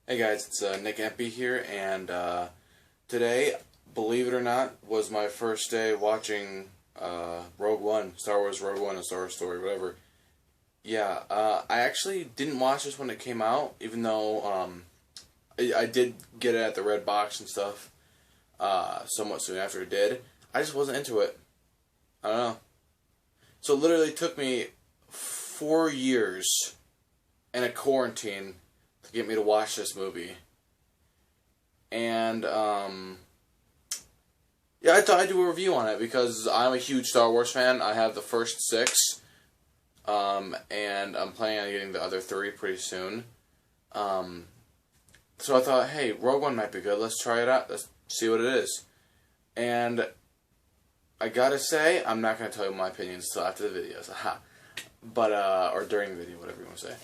Hey guys, it's Nick Empey here, and today, believe it or not, was my first day watching Rogue One, Star Wars Rogue One, A Star Wars Story, whatever. Yeah, I actually didn't watch this when it came out, even though I did get it at the Red Box and stuff somewhat soon after it did. I just wasn't into it. I don't know. So it literally took me 4 years and a quarantine to get me to watch this movie. And, yeah, I thought I'd do a review on it because I'm a huge Star Wars fan. I have the first six, and I'm planning on getting the other three pretty soon. So I thought, hey, Rogue One might be good. Let's try it out. Let's see what it is. And I gotta say, I'm not gonna tell you my opinions until after the videos. Aha. But, or during the video, whatever you want to say.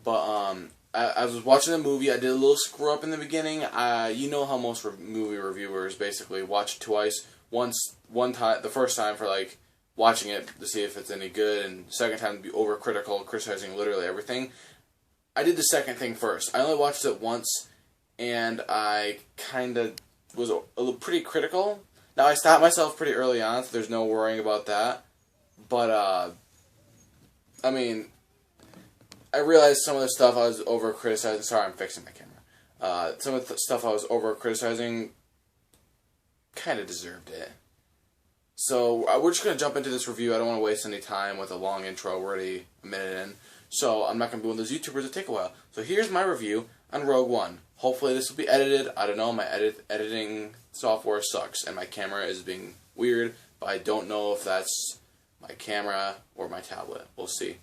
But, I was watching the movie. I did a little screw up in the beginning. You know how most movie reviewers basically watch it twice. One time, the first time for like watching it to see if it's any good, and second time to be overcritical, criticizing literally everything. I did the second thing first. I only watched it once, and I kind of was a little pretty critical. Now I stopped myself pretty early on, so there's no worrying about that. But I mean, I realized some of the stuff I was over-criticizing. Sorry, I'm fixing my camera. Some of the stuff I was over-criticizing kind of deserved it. So, we're just going to jump into this review. I don't want to waste any time with a long intro. We're already a minute in. So, I'm not going to be one of those YouTubers that take a while. So, here's my review on Rogue One. Hopefully, this will be edited. I don't know. My editing software sucks, and my camera is being weird, but I don't know if that's my camera or my tablet. We'll see.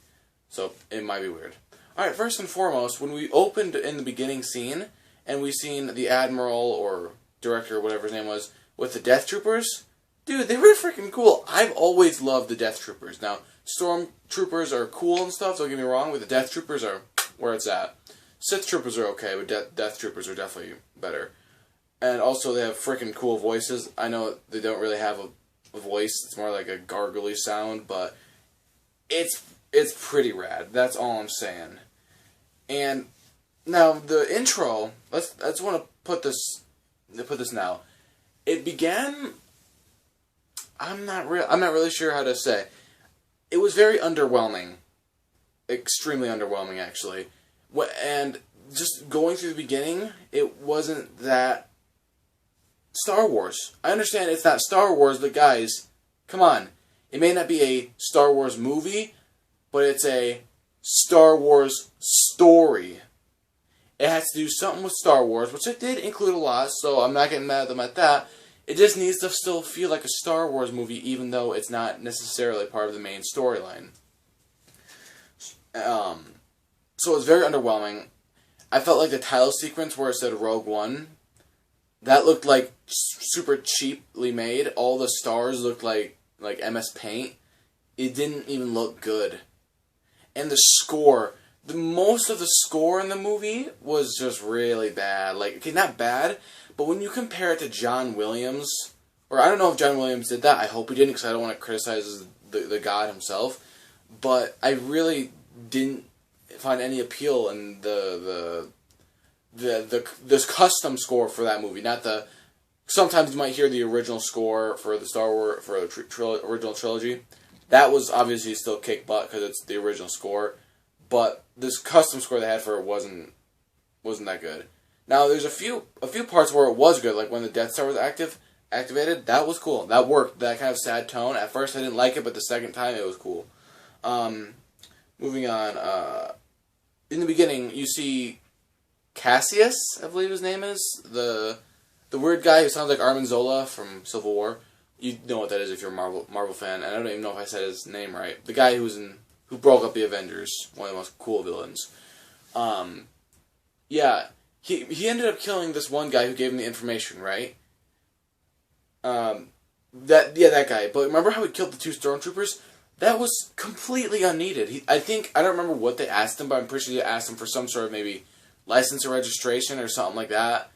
So, it might be weird. Alright, first and foremost, when we opened in the beginning scene, and we seen the Admiral, or Director, whatever his name was, with the Death Troopers, dude, they were freaking cool. I've always loved the Death Troopers. Now, Stormtroopers are cool and stuff, don't get me wrong, but the Death Troopers are where it's at. Sith Troopers are okay, but Death Troopers are definitely better. And also, they have freaking cool voices. I know they don't really have a voice, it's more like a gargly sound, but it's pretty rad. That's all I'm saying. And now the intro. I just want to put this now. It began. I'm not really sure how to say. It was very underwhelming. Extremely underwhelming, actually. And just going through the beginning, it wasn't that Star Wars. I understand it's not Star Wars, but guys, come on. It may not be a Star Wars movie, but it's a Star Wars story. It has to do something with Star Wars, which it did include a lot, so I'm not getting mad at them at that. It just needs to still feel like a Star Wars movie, even though it's not necessarily part of the main storyline. So it's very underwhelming. I felt like the title sequence where it said Rogue One, that looked like super cheaply made. All the stars looked like MS Paint. It didn't even look good. And the score, most of the score in the movie was just really bad. Like, okay, not bad, but when you compare it to John Williams, or I don't know if John Williams did that. I hope he didn't, because I don't want to criticize the god himself. But I really didn't find any appeal in this custom score for that movie. Not the. Sometimes you might hear the original score for the Star Wars for the original trilogy. That was obviously still kick butt because it's the original score, but this custom score they had for it wasn't that good. Now there's a few parts where it was good, like when the Death Star was activated. That was cool. That worked. That kind of sad tone. At first I didn't like it, but the second time it was cool. Moving on. In the beginning, you see Cassius, I believe his name is, the weird guy who sounds like Armin Zola from Civil War. You know what that is if you're a Marvel fan, and I don't even know if I said his name right. The guy who broke up the Avengers, one of the most cool villains. Yeah, he ended up killing this one guy who gave him the information, right? That guy. But remember how he killed the two Stormtroopers? That was completely unneeded. I don't remember what they asked him, but I'm pretty sure they asked him for some sort of maybe license or registration or something like that.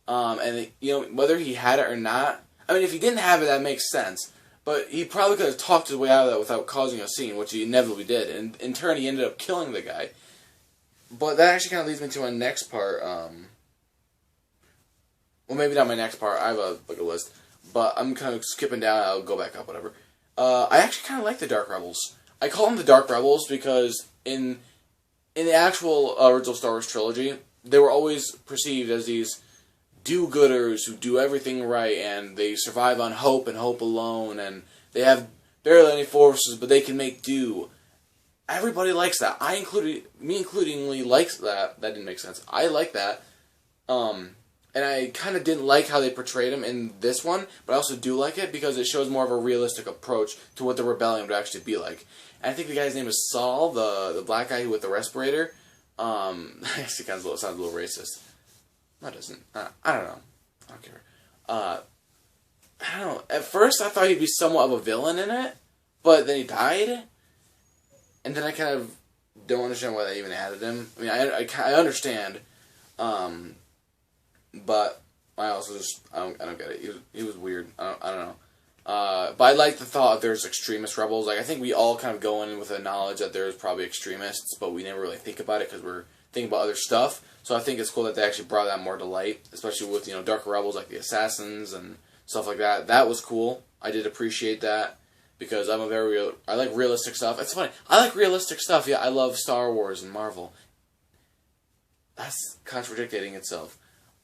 And whether he had it or not. I mean, if he didn't have it, that makes sense. But he probably could have talked his way out of that without causing a scene, which he inevitably did. And in turn, he ended up killing the guy. But that actually kind of leads me to my next part. well, maybe not my next part. I have a list, but I'm kind of skipping down. I'll go back up, whatever. I actually kind of like the Dark Rebels. I call them the Dark Rebels because in the actual original Star Wars trilogy, they were always perceived as these do-gooders who do everything right, and they survive on hope and hope alone, and they have barely any forces, but they can make do. Everybody likes that. Me includingly likes that. That didn't make sense. I like that. And I kind of didn't like how they portrayed him in this one, but I also do like it because it shows more of a realistic approach to what the rebellion would actually be like. And I think the guy's name is Saul, the black guy with the respirator. Actually, sounds a little racist. No, it doesn't. I don't know. I don't care. I don't know. At first, I thought he'd be somewhat of a villain in it, but then he died, and then I kind of don't understand why they even added him. I mean, I understand. But I also just I don't get it. He was weird. I don't know. But I like the thought that there's extremist rebels. Like I think we all kind of go in with the knowledge that there's probably extremists, but we never really think about it because we're thinking about other stuff. So I think it's cool that they actually brought that more to light, especially with darker rebels like the assassins and stuff like that. That was cool. I did appreciate that because I'm I like realistic stuff. It's funny. I like realistic stuff. Yeah, I love Star Wars and Marvel. That's contradicting itself.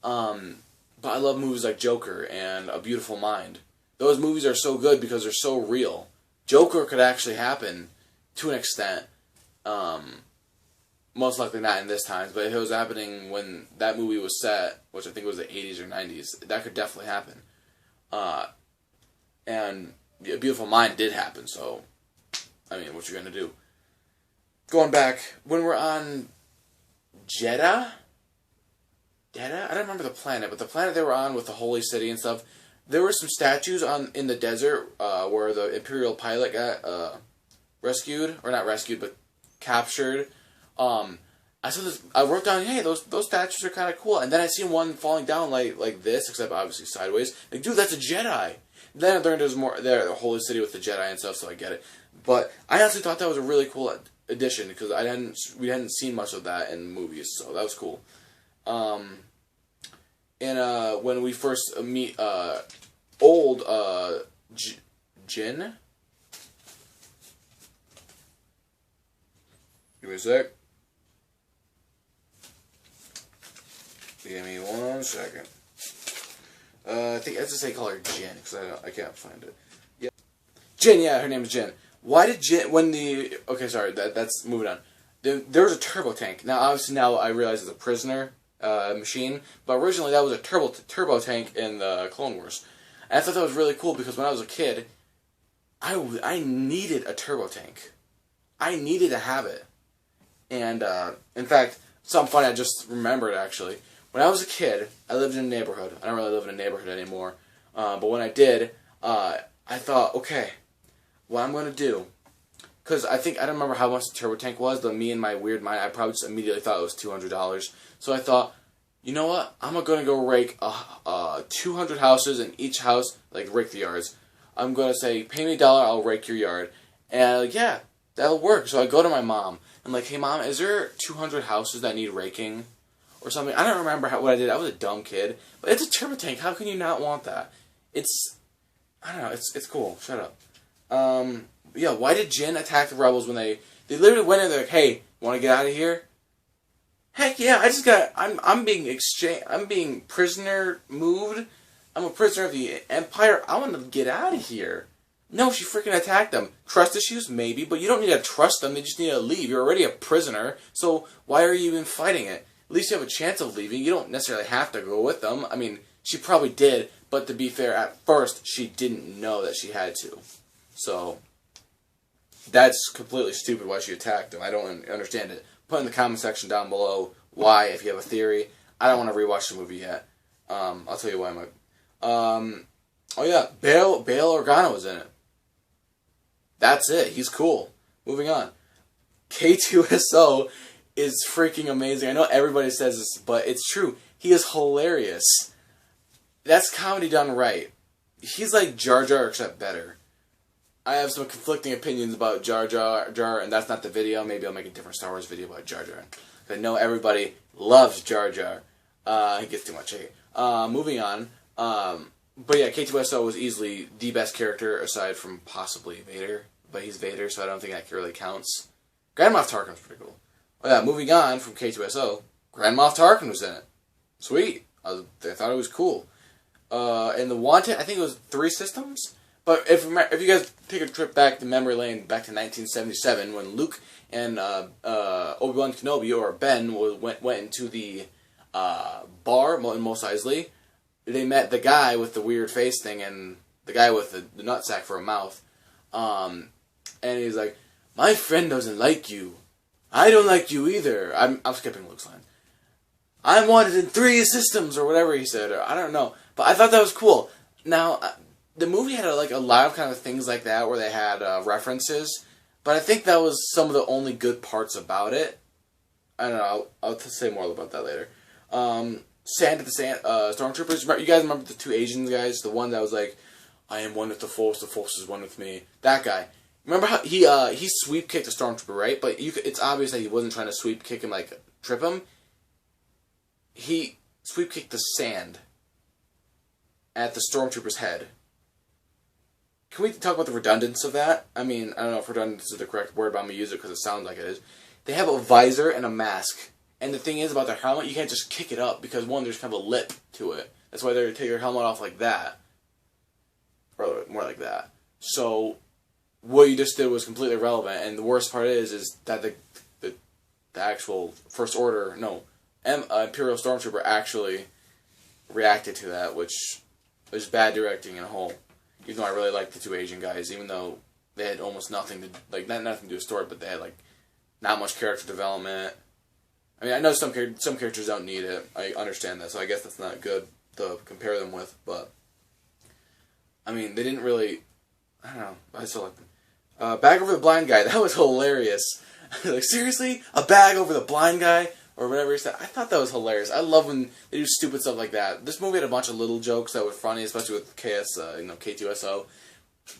But I love movies like Joker and A Beautiful Mind. Those movies are so good because they're so real. Joker could actually happen to an extent. Most likely not in this times, but if it was happening when that movie was set, which I think was the 80s or 90s, that could definitely happen. And A Beautiful Mind did happen, so, I mean, what you gonna do? Going back, when we're on Jeddah? I don't remember the planet, but the planet they were on with the holy city and stuff, there were some statues in the desert where the Imperial pilot got rescued, or not rescued, but captured. I saw this. I wrote down, hey, those statues are kind of cool, and then I seen one falling down like this, except obviously sideways. Like, dude, that's a Jedi. Then I learned there's more there, the holy city with the Jedi and stuff, so I get it. But I honestly thought that was a really cool addition because we hadn't seen much of that in movies, so that was cool. And when we first meet old Jin. Give me a sec. Give me 1 second. I think I have to say call her Jin because I can't find it. Yeah, Jin. Yeah, her name is Jin. Why did Jin okay, sorry, that's moving on. There was a turbo tank. Now, obviously, now I realize it's a prisoner machine, but originally that was a turbo tank in the Clone Wars. And I thought that was really cool because when I was a kid, I needed a turbo tank. I needed to have it. And in fact, something funny I just remembered actually. When I was a kid, I lived in a neighborhood. I don't really live in a neighborhood anymore, but when I did, I thought, okay, what I'm going to do. Because I don't remember how much the turbo tank was, but me and my weird mind, I probably just immediately thought it was $200. So I thought, you know what? I'm going to go rake 200 houses, and each house, like, rake the yards. I'm going to say, pay me $1, I'll rake your yard. And, yeah, that'll work. So I go to my mom. I'm like, hey, Mom, is there 200 houses that need raking? Or something. I don't remember what I did. I was a dumb kid. But it's a turbo tank. How can you not want that? I don't know. It's cool. Shut up. Yeah, why did Jin attack the rebels when they literally went in there like, hey, want to get out of here? Heck yeah, I'm being prisoner moved. I'm a prisoner of the Empire. I want to get out of here. No, she freaking attacked them. Trust issues? Maybe, but you don't need to trust them. They just need to leave. You're already a prisoner, so why are you even fighting it? At least you have a chance of leaving. You don't necessarily have to go with them. I mean, she probably did, but to be fair, at first, she didn't know that she had to. So, that's completely stupid why she attacked them. I don't understand it. Put in the comment section down below why, if you have a theory. I don't want to rewatch the movie yet. I'll tell you why. Oh yeah, Bail Organa was in it. That's it. He's cool. Moving on. K2SO is freaking amazing. I know everybody says this, but it's true. He is hilarious. That's comedy done right. He's like Jar Jar, except better. I have some conflicting opinions about Jar Jar, and that's not the video. Maybe I'll make a different Star Wars video about Jar Jar. I know everybody loves Jar Jar. He gets too much hate. Moving on. But yeah, K2SO was easily the best character aside from possibly Vader. But he's Vader, so I don't think that really counts. Grand Moff Tarkin's pretty cool. Oh yeah, moving on from K2SO, Grand Moff Tarkin was in it. Sweet. I thought it was cool. And the Wanted, I think it was 3 systems. But if you guys take a trip back to memory lane, back to 1977, when Luke and Obi-Wan Kenobi, or Ben, went into the bar in Mos Eisley, they met the guy with the weird face thing and the guy with the nutsack for a mouth. And he's like, "My friend doesn't like you. I don't like you either." I'm skipping Luke's line. "I'm wanted in 3 systems," or whatever he said. Or, I don't know. But I thought that was cool. Now, the movie had a lot of kind of things like that where they had references. But I think that was some of the only good parts about it. I don't know. I'll say more about that later. Stormtroopers. You guys remember the 2 Asian guys? The one that was like, "I am one with the Force is one with me." That guy. Remember how he sweep kicked a Stormtrooper, right? But it's obvious that he wasn't trying to sweep kick him, like trip him. He sweep kicked the sand at the Stormtrooper's head. Can we talk about the redundance of that? I mean, I don't know if redundance is the correct word, but I'm going to use it because it sounds like it is. They have a visor and a mask. And the thing is about their helmet, you can't just kick it up because, one, there's kind of a lip to it. That's why they're going to take their helmet off like that. Or more like that. So, what you just did was completely irrelevant. And the worst part is that the actual First Order, Imperial Stormtrooper actually reacted to that, which was bad directing in a whole. Even though I really liked the 2 Asian guys, even though they had almost nothing to nothing to do with story, but they had not much character development. I mean, I know some characters don't need it. I understand that, so I guess that's not good to compare them with. But I mean, they didn't really. I don't know. I still like them. Bag over the blind guy. That was hilarious. Like, seriously, a bag over the blind guy? Or whatever he said. I thought that was hilarious. I love when they do stupid stuff like that. This movie had a bunch of little jokes that were funny, especially with K2SO.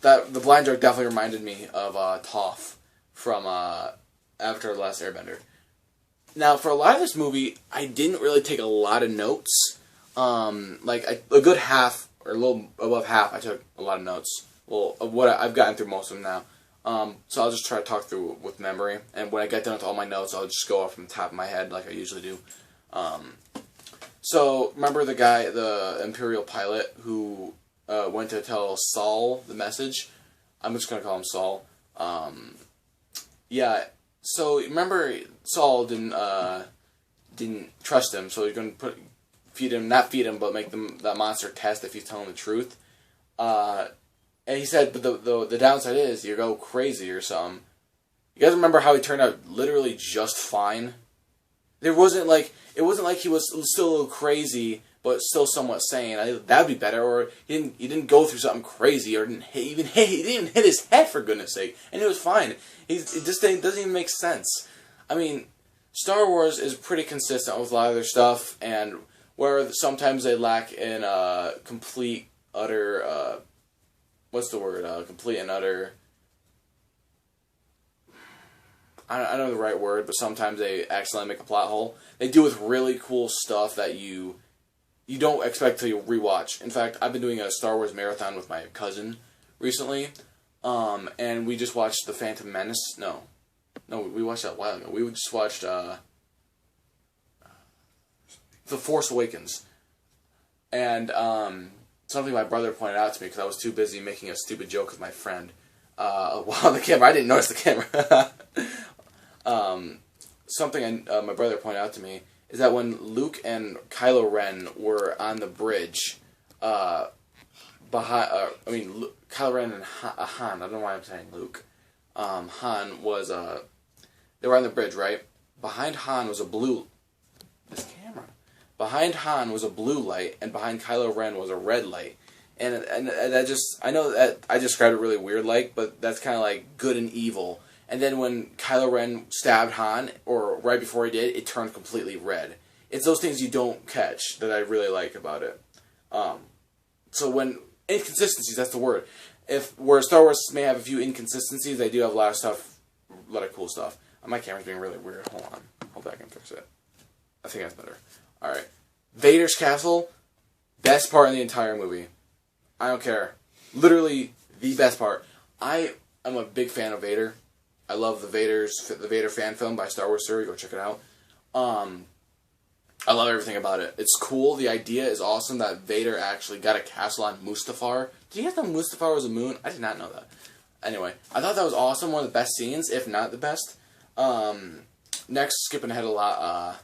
The blind joke definitely reminded me of Toph from Avatar: The Last Airbender. Now, for a lot of this movie, I didn't really take a lot of notes. A good half, or a little above half, I took a lot of notes. Well, of what I've gotten through most of them now. So I'll just try to talk through with memory, and when I get done with all my notes, I'll just go off from the top of my head like I usually do. So, remember the guy, the Imperial pilot, who went to tell Saul the message? I'm just going to call him Saul. Yeah, so remember Saul didn't trust him, so he's going to not feed him, but make that monster test if he's telling the truth. And he said, but the downside is you go crazy or something. You guys remember how he turned out literally just fine? It wasn't like he was still a little crazy, but still somewhat sane. That'd be better. Or he didn't go through something crazy, or he didn't hit his head, for goodness sake, and it was fine. This thing doesn't even make sense. I mean, Star Wars is pretty consistent with a lot of their stuff, and where sometimes they lack in complete, utter. What's the word? Complete and utter. I don't know the right word, but sometimes they accidentally make a plot hole. They do with really cool stuff that you don't expect till you rewatch. In fact, I've been doing a Star Wars marathon with my cousin recently, and we just watched The Phantom Menace. No, we watched that a while ago. We just watched The Force Awakens, and something my brother pointed out to me because I was too busy making a stupid joke with my friend while the camera. I didn't notice the camera. Something my brother pointed out to me is that when Luke and Kylo Ren were on the bridge, Kylo Ren and Han. I don't know why I'm saying Luke. Han was they were on the bridge, right? Behind Han was a blue. This camera. Behind Han was a blue light, and behind Kylo Ren was a red light. And I know that I described it really weird, but that's kind of like good and evil. And then when Kylo Ren stabbed Han, or right before he did, it turned completely red. It's those things you don't catch that I really like about it. So when inconsistencies, that's the word. Where Star Wars may have a few inconsistencies, they do have a lot of stuff, a lot of cool stuff. My camera's being really weird. Hold on, I can fix it. I think that's better. All right. Vader's castle, best part in the entire movie. I don't care. Literally the best part. I am a big fan of Vader. I love the Vader fan film by Star Wars Theory. Go check it out. I love everything about it. It's cool. The idea is awesome that Vader actually got a castle on Mustafar. Did you guys know Mustafar was a moon? I did not know that. Anyway, I thought that was awesome. One of the best scenes, if not the best. Next, skipping ahead a lot.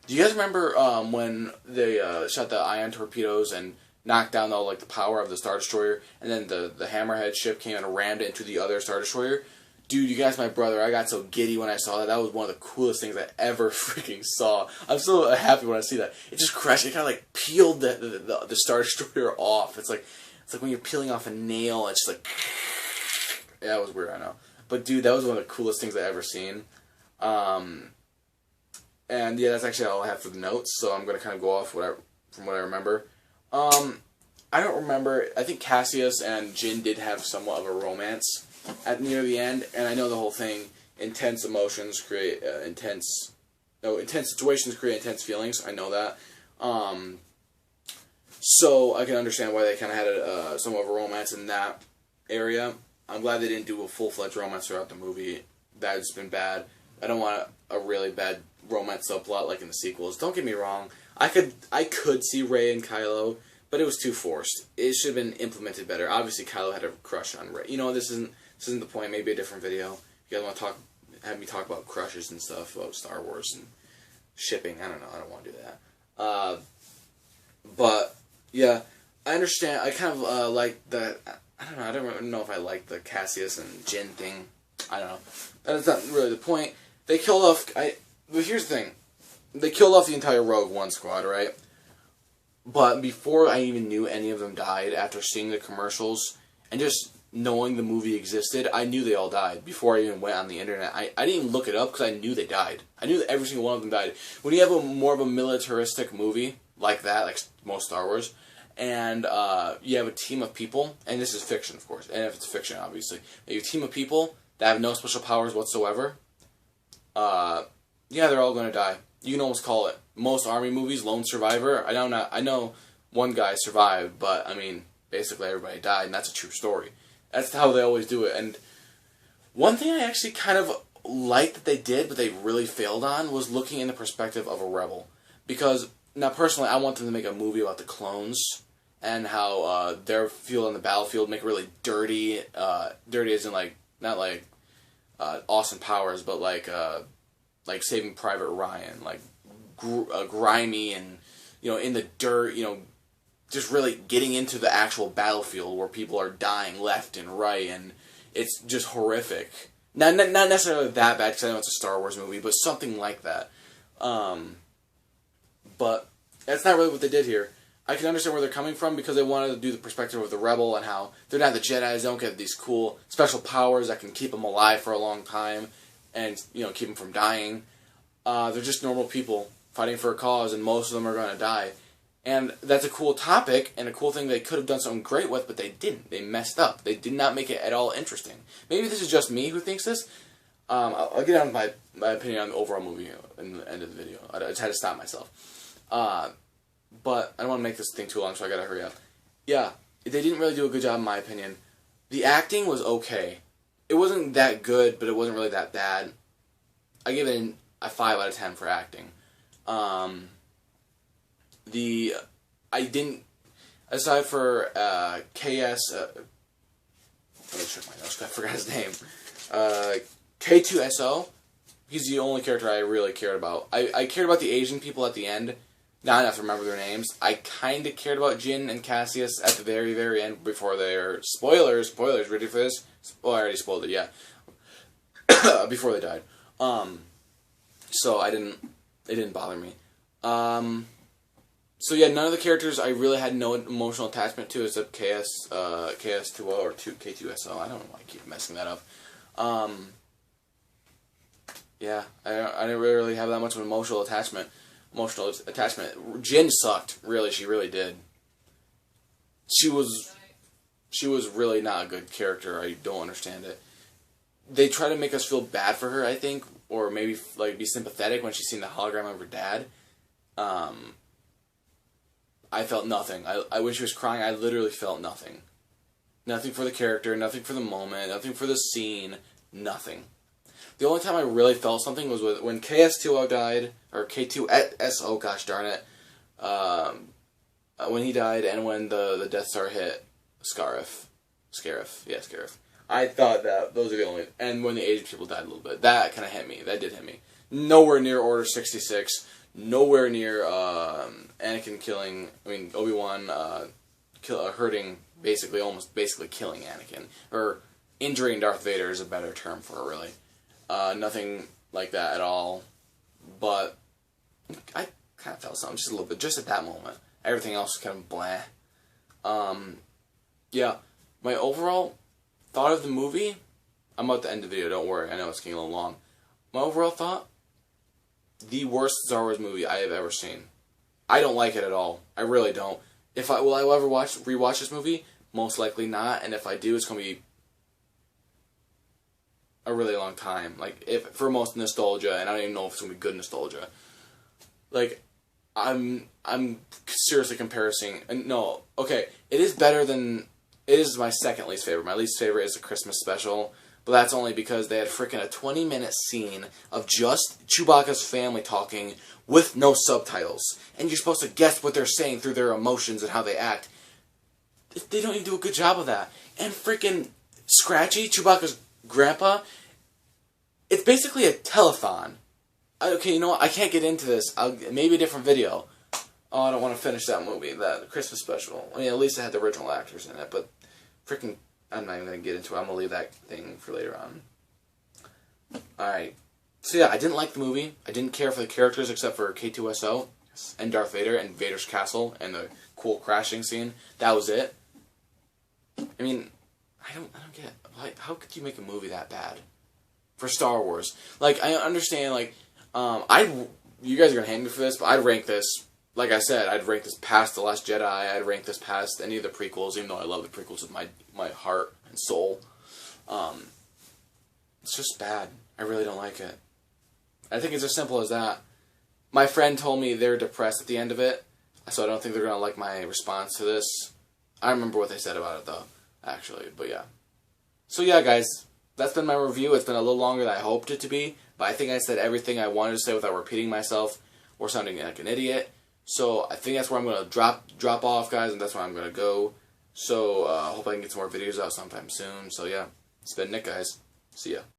Do you guys remember when they shot the ion torpedoes and knocked down all the power of the Star Destroyer, and then the Hammerhead ship came and rammed it into the other Star Destroyer? Dude, you guys, my brother, I got so giddy when I saw that. That was one of the coolest things I ever freaking saw. I'm so happy when I see that. It just crashed. It kind of peeled the Star Destroyer off. It's like when you're peeling off a nail. It's just yeah, it was weird, I know. But dude, that was one of the coolest things I ever seen. And yeah, that's actually all I have for the notes. So I'm gonna kind of go off from what I remember. I don't remember. I think Cassius and Jin did have somewhat of a romance near the end, and I know the whole thing. Intense emotions create intense situations create intense feelings. I know that. So I can understand why they kind of had somewhat of a romance in that area. I'm glad they didn't do a full-fledged romance throughout the movie. That's been bad. I don't want a really bad romance subplot like in the sequels. Don't get me wrong. I could see Rey and Kylo, but it was too forced. It should have been implemented better. Obviously, Kylo had a crush on Rey. You know, this isn't the point. Maybe a different video. You guys want to have me talk about crushes and stuff, about Star Wars and shipping. I don't know. I don't want to do that. But yeah, I understand. I kind of like the. I don't know. I don't know if I like the Cassius and Jin thing. I don't know. That's not really the point. They killed off. But here's the thing. They killed off the entire Rogue One squad, right? But before I even knew any of them died, after seeing the commercials and just knowing the movie existed, I knew they all died before I even went on the internet. I didn't even look it up because I knew they died. I knew that every single one of them died. When you have more of a militaristic movie like that, like most Star Wars, and you have a team of people, and this is fiction, of course, and if it's fiction, obviously, you have a team of people that have no special powers whatsoever, yeah, they're all going to die. You can almost call it. Most army movies, lone survivor. I know one guy survived, but I mean, basically everybody died, and that's a true story. That's how they always do it. And one thing I actually kind of liked that they did, but they really failed on, was looking in the perspective of a rebel. Because now, personally, I want them to make a movie about the clones and how their field on the battlefield make it really dirty. Dirty as in not Austin Powers, but like Saving Private Ryan, grimy and in the dirt, just really getting into the actual battlefield where people are dying left and right, and it's just horrific. Not necessarily that bad because I know it's a Star Wars movie, but something like that. But that's not really what they did here. I can understand where they're coming from because they wanted to do the perspective of the rebel and how they're not the Jedi. They don't get these cool special powers that can keep them alive for a long time and keep them from dying. They're just normal people fighting for a cause, and most of them are going to die. And that's a cool topic and a cool thing they could have done something great with, but they didn't. They messed up. They did not make it at all interesting. Maybe this is just me who thinks this. I'll get on my opinion on the overall movie in the end of the video. I just had to stop myself. But I don't want to make this thing too long, so I gotta hurry up. Yeah, they didn't really do a good job in my opinion. The acting was okay. It wasn't that good, but it wasn't really that bad. I give it a 5 out of 10 for acting. Aside for KS, let me check my notes, I forgot his name. K2SO, he's the only character I really cared about. I cared about the Asian people at the end, not enough to remember their names. I kind of cared about Jin and Cassius at the very, very end before their spoilers, ready for this? Oh, I already spoiled it, yeah. Before they died. So it didn't bother me. So yeah, none of the characters I really had no emotional attachment to except KS2O or K2SO. I don't know why I keep messing that up. Yeah, I didn't really have that much of an emotional attachment. Jin sucked, really. She really did. She was really not a good character. I don't understand it. They try to make us feel bad for her, I think, or maybe be sympathetic when she's seen the hologram of her dad. I felt nothing. When she was crying, I literally felt nothing. Nothing for the character, nothing for the moment, nothing for the scene, nothing. The only time I really felt something was when KS2O died, or K2SO, gosh darn it, when he died, and when the Death Star hit Scarif. I thought that those are the only, and when the Asian people died a little bit, that kind of hit me. That did hit me. Nowhere near Order 66. Nowhere near Anakin killing. I mean, Obi-Wan hurting, almost basically killing Anakin, or injuring Darth Vader is a better term for it, really. Nothing like that at all. But I kind of felt something just a little bit, just at that moment. Everything else was kind of blah. Yeah, my overall thought of the movie. I'm about to end the video. Don't worry. I know it's getting a little long. My overall thought: the worst Star Wars movie I have ever seen. I don't like it at all. I really don't. Will I ever rewatch this movie? Most likely not. And if I do, it's gonna be a really long time. Like, if for most nostalgia, and I don't even know if it's gonna be good nostalgia. Like, I'm seriously comparing. No, okay, it is better than. It is my second least favorite. My least favorite is the Christmas special. But that's only because they had freaking a 20-minute scene of just Chewbacca's family talking with no subtitles. And you're supposed to guess what they're saying through their emotions and how they act. They don't even do a good job of that. And freaking Scratchy, Chewbacca's grandpa, it's basically a telethon. Okay, you know what? I can't get into this. Maybe a different video. Oh, I don't want to finish that movie, that Christmas special. I mean, at least it had the original actors in it, but freaking, I'm not even going to get into it. I'm going to leave that thing for later on. Alright. So yeah, I didn't like the movie. I didn't care for the characters except for K2SO and Darth Vader and Vader's castle and the cool crashing scene. That was it. I mean, I don't get, like, how could you make a movie that bad for Star Wars? Like, I understand, like, you guys are going to hate me for this, but I'd rank this, like I said, I'd rank this past The Last Jedi. I'd rank this past any of the prequels, even though I love the prequels with my heart and soul. It's just bad. I really don't like it. I think it's as simple as that. My friend told me they're depressed at the end of it, so I don't think they're going to like my response to this. I remember what they said about it, though, actually, but yeah. So yeah, guys, that's been my review. It's been a little longer than I hoped it to be, but I think I said everything I wanted to say without repeating myself or sounding like an idiot. So I think that's where I'm going to drop off, guys, and that's where I'm going to go. So I hope I can get some more videos out sometime soon. So yeah, it's been Nick, guys. See ya.